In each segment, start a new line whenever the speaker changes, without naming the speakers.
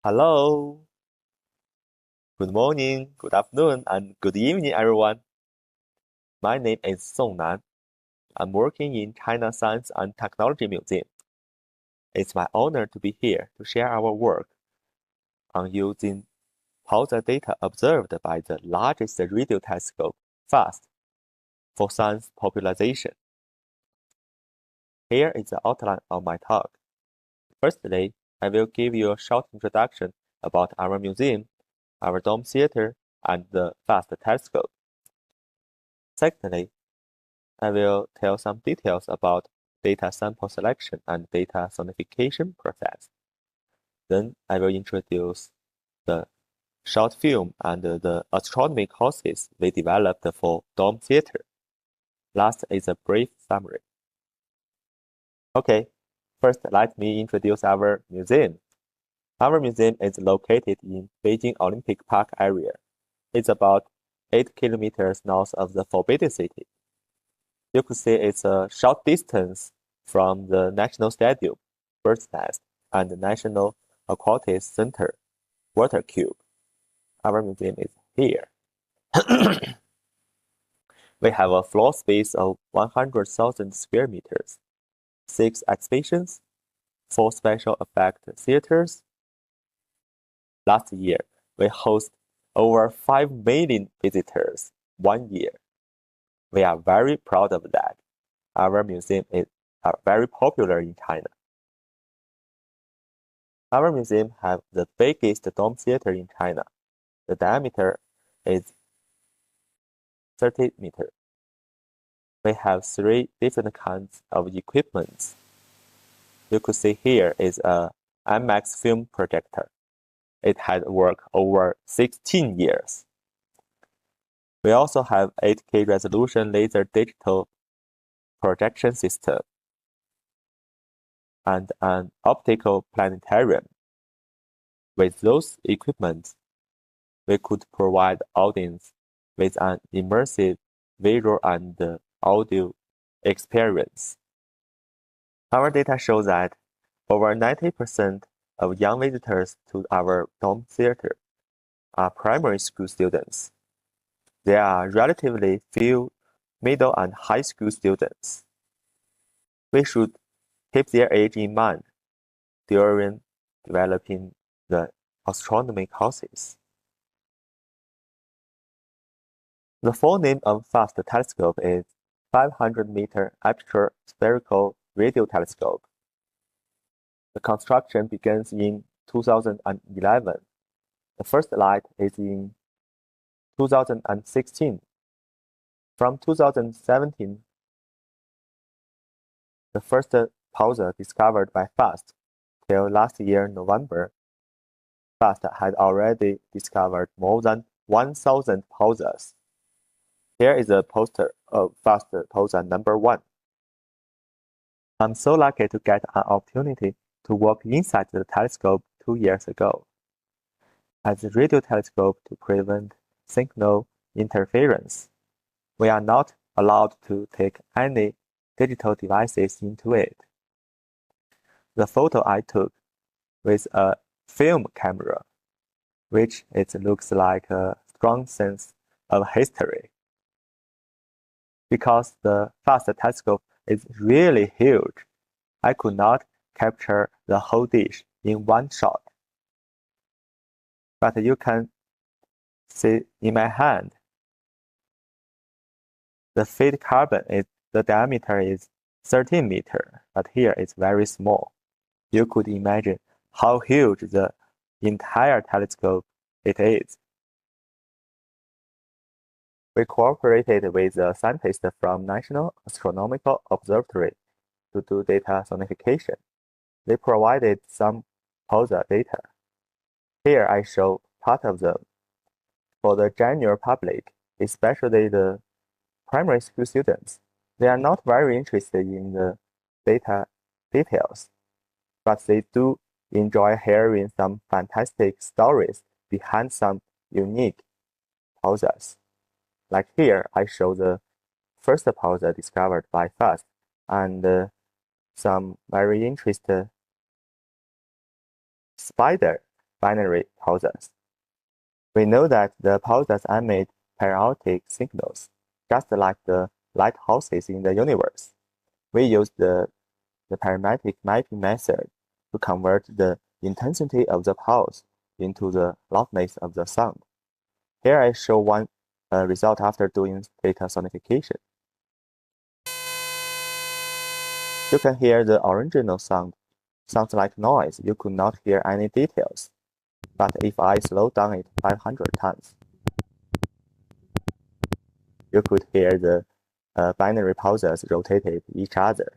Hello. Good morning, good afternoon, and good evening, everyone. My name is Song Nan. I'm working in China Science and Technology Museum. It's my honor to be here to share our work on using pulsar data observed by the largest radio telescope, FAST, for science popularization. Here is the outline of my talk. Firstly, I will give you a short introduction about our museum, our dome theater, and the FAST telescope. Secondly, I will tell some details about data sample selection and data sonification process. Then I will introduce the short film and the astronomy courses we developed for dome theater. Last is a brief summary. Okay, first let me introduce our museum. Our museum is located in Beijing Olympic Park area. It's about 8 kilometers north of the Forbidden City. You could see it's a short distance from the National Stadium, Bird's Nest, and the National Aquatic Center, Water Cube. Our museum is here. We have a floor space of 100,000 square meters, 6 exhibitions, 4 special effect theaters. Last year, we host over 5 million visitors 1 year. We are very proud of that. Our museum is very popular in China. Our museum has the biggest dome theater in China. The diameter is 30 meters. We have 3 different kinds of equipment. You could see here is a IMAX film projector. It has worked over 16 years. We also have 8K resolution laser digital projection system and an optical planetarium. With those equipment, we could provide audience with an immersive visual and audio experience. Our data show that over 90% of young visitors to our dome theater are primary school students. There are relatively few middle and high school students. We should keep their age in mind during developing the astronomy courses. The full name of FAST telescope is 500-meter Aperture Spherical Radio Telescope. The construction begins in 2011. The first light is in 2016. From 2017, the first pulsar discovered by FAST till last year November, FAST had already discovered more than 1,000 pulsars. Here is a poster of FAST pulsar number 1. I'm so lucky to get an opportunity to work inside the telescope 2 years ago. As a radio telescope to prevent signal interference, we are not allowed to take any digital devices into it. The photo I took with a film camera, which it looks like a strong sense of history. Because the FAST telescope is really huge, I could not capture the whole dish in one shot. But you can see in my hand, the fade carbon the diameter is 13 meters, but here it's very small. You could imagine how huge the entire telescope it is. We cooperated with a scientist from National Astronomical Observatory to do data sonification. They provided some pulsar data. Here I show part of them. For the general public, especially the primary school students, they are not very interested in the data details, but they do enjoy hearing some fantastic stories behind some unique pulsars. Like here, I show the first pulsar discovered by FAST and some very interesting spider binary pulsars. We know that the pulsars emit periodic signals, just like the lighthouses in the universe. We use the parametric mapping method to convert the intensity of the pulse into the loudness of the sound. Here I show one result after doing data sonification. You can hear the original sound. Sounds like noise. You could not hear any details. But if I slow down it 500 times, you could hear the binary pulsars rotated each other.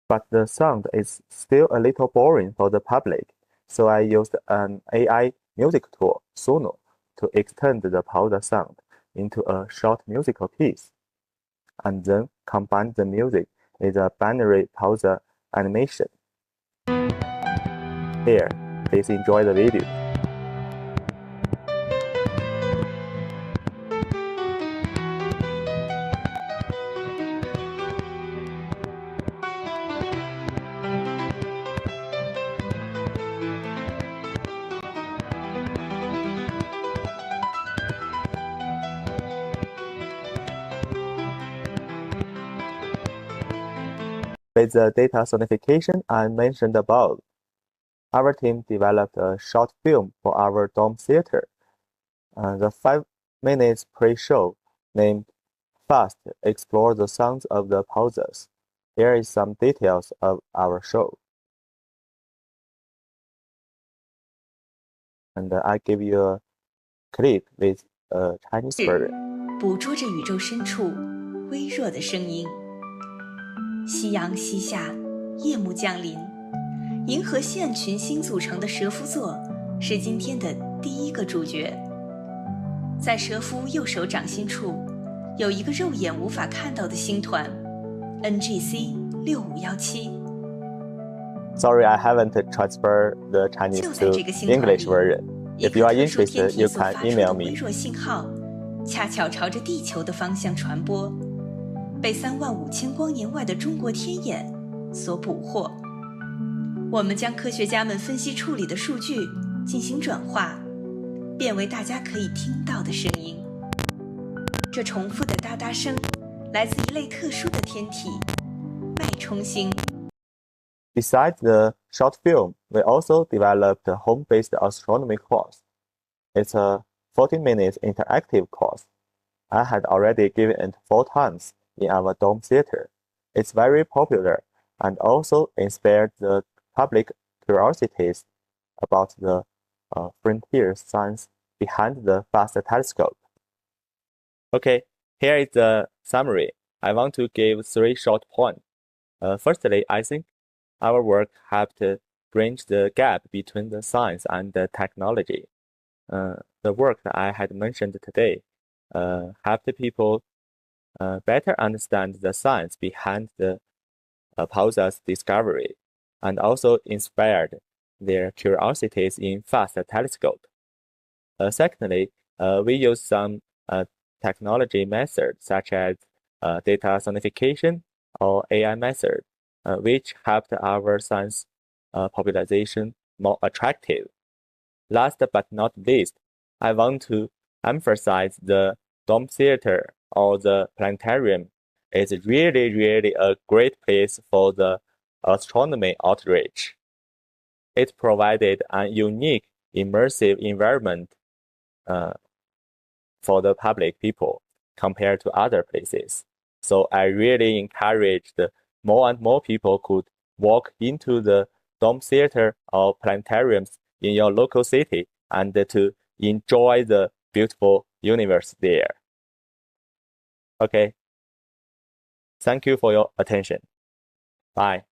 But the sound is still a little boring for the public, so I used an AI music tool, SUNO, to extend the pulsar sound into a short musical piece, and then combine the music with a binary pulsar animation. Here, please enjoy the video. With the data sonification I mentioned above, our team developed a short film for our dome theater. The 5 minutes pre-show named Fast explores the sounds of the pulsars. Here is some details of our show. And I give you a clip with a Chinese version.
捕捉着宇宙深处微弱的声音。夕阳西下，夜幕降临，银河系群星组成的蛇夫座是今天的第一个主角。在蛇夫右手掌心处，有一个肉眼无法看到的星团 NGC 6517。Sorry,
I haven't transferred the Chinese to English version. If you are interested, you can email me.
微弱信号恰巧朝着地球的方向传播，被35000光年外的中国天眼所捕获。我们将科学家们分析处理的数据进行转化，变为大家可以听到的声音。这重复的哒哒声来自一类特殊的天体——脉冲星。
Besides the short film, we also developed a home-based astronomy course. It's a 40-minute interactive course. I had already given it 4 times in our dome theater. It's very popular and also inspired the public curiosities about the frontier science behind the FAST telescope. Okay, here is the summary. I want to give 3 short points. Firstly, I think our work helped bridge the gap between the science and the technology. The work that I had mentioned today helped people better understand the science behind the pulsar's discovery, and also inspired their curiosities in FAST telescope. Secondly, we use some technology methods such as data sonification or AI method, which helped our science popularization more attractive. Last but not least, I want to emphasize the dome theater or the planetarium is really a great place for the astronomy outreach. It provided a unique immersive environment for the public people compared to other places. So I really encouraged more and more people could walk into the dome theater or planetariums in your local city and to enjoy the beautiful universe there. Okay. Thank you for your attention. Bye.